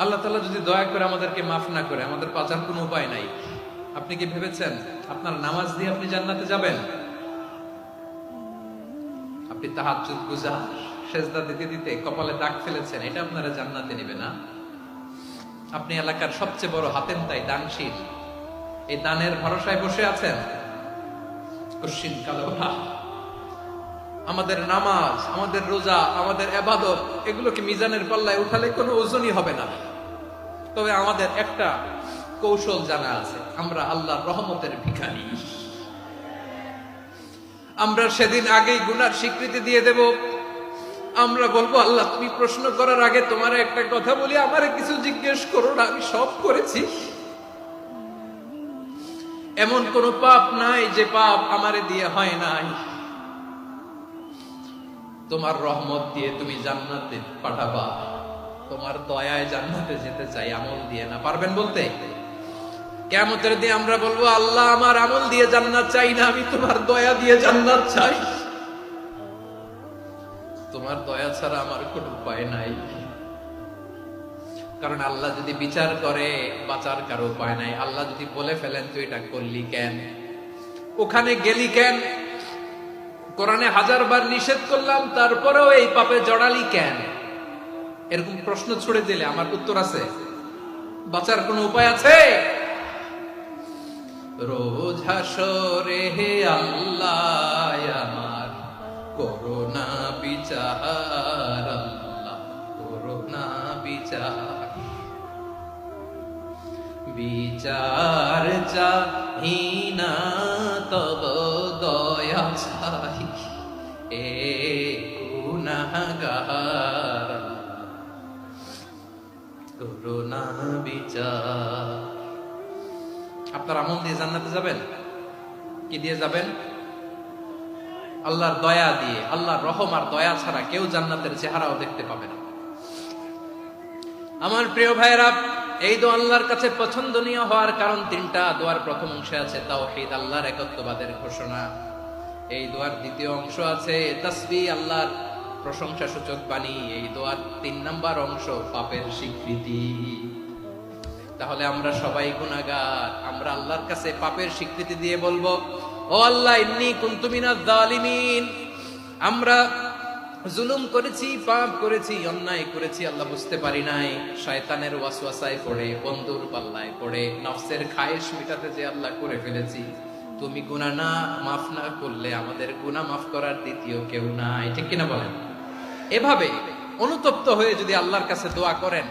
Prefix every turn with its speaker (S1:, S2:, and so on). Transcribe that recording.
S1: আল্লাহ তাআলা যদি দয়া করে আমাদেরকে মাফ না করে, আমাদের বাঁচার কোনো উপায় নাই। আপনি কি ভেবেছেন আপনার নামাজ দিয়ে আপনি জান্নাতে যাবেন? আপনি তাহাজ্জুদ গুজার সেজদা দিতে দিতে কপালে দাগ ফেলেছেন, এটা আপনারা জান্নাতে নেবে না। আপনি এলাকার সবচেয়ে বড় হাতেম তাই দানশীল, এই দানের ভরসায় বসে আছেন। কশিন কালো আমাদের নামাজ, আমাদের রোজা, আমাদের ইবাদত, এগুলোকে মিজানের পাল্লায় উঠালে কোনো ওজনই হবে না। তবে আমাদের একটা কৌশল জানা আছে, আমরা আল্লাহর রহমতের ভিখারি। আমরা সেদিন আগেই গুনার স্বীকৃতি দিয়ে দেব। আমরা বলবো, আল্লাহ তুমি প্রশ্ন করার আগে তোমার একটা কথা বলি, আমারে কিছু জিজ্ঞেস করো না, আমি সব করেছি। এমন কোন পাপ নাই যে পাপ আমারে দিয়ে হয় নাই। তোমার রহমত দিয়ে তুমি জান্নাতে পাঠাবা, তোমার দয়ায় জান্নাতে যেতে চাই, আমল দিয়ে না। পারবেন বলতে? কিয়ামতের দিন আমরা বলবো, আল্লাহ আমার আমল দিয়ে জান্নাত চাই না, আমি তোমার দয়া দিয়ে জান্নাত চাই। তোমার দয়া ছাড়া আমার কোনো উপায় নাই। কারণ আল্লাহ যদি বিচার করে, বাঁচার কারো উপায় নাই। আল্লাহ যদি বলে ফেলেন তুই এটা করলি কেন, ওখানে গেলি কেন, কোরআনে 1000 বার নিষেধ করলাম তারপরেও এই পাপে জড়ালি কেন, এরকম প্রশ্ন ছুড়ে দিলে আমার উত্তর আছে? বাঁচার কোনো উপায় আছে? রোজ হাসরে হে আল্লাহ আমার করোনা বিচার, আল্লাহ করোনা বিচার, বিচার চাহি না তব দয়া চাই, এ গুনাহগার করোনা বিচার। আপনার আমল দিয়ে জান্নাতে যাবেন? কি দিয়ে যাবেন? আল্লাহর দয়া দিয়ে। আল্লাহর রহম আর দয়া ছাড়া কেউ জান্নাতের চেহারাও দেখতে পাবে না। আমার প্রিয় ভাইরা, এই দোয়া আল্লাহর কাছে পছন্দনীয় হওয়ার কারণ তিনটা। দোয়ার প্রথম অংশে আছে তাওহীদ, আল্লাহর একত্ববাদের ঘোষণা। এই দোয়ার দ্বিতীয় অংশ আছে তাসবিহ, আল্লাহর প্রশংসা সূচক বাণী। এই দোয়ার 3 নাম্বার অংশ পাপের স্বীকৃতি। তাহলে আমরা সবাই গুনাহগার। আমরা আল্লাহর কাছে পাপের স্বীকৃতি দিয়ে বলবো, ও আল্লাহ ইন্নী কুনতু মিনাজ জালিমিন, আমরা জুলুম করেছি, পাপ করেছি, অন্যায় করেছি, আল্লাহ বুঝতে পারি নাই। শয়তানের ওয়াসওয়াসায় পড়ে, বন্ধুর পাল্লায় পড়ে, নফসের খায়েশ মিটাতে যে আল্লাহ করে ফেলেছি। তুমি গুনাহ না মাফ না করলে আমাদের গুনাহ মাফ করার দ্বিতীয় কেউ নাই। ঠিক কিনা বলেন? এভাবে অনুতপ্ত হয়ে যদি আল্লাহর কাছে দোয়া করেন,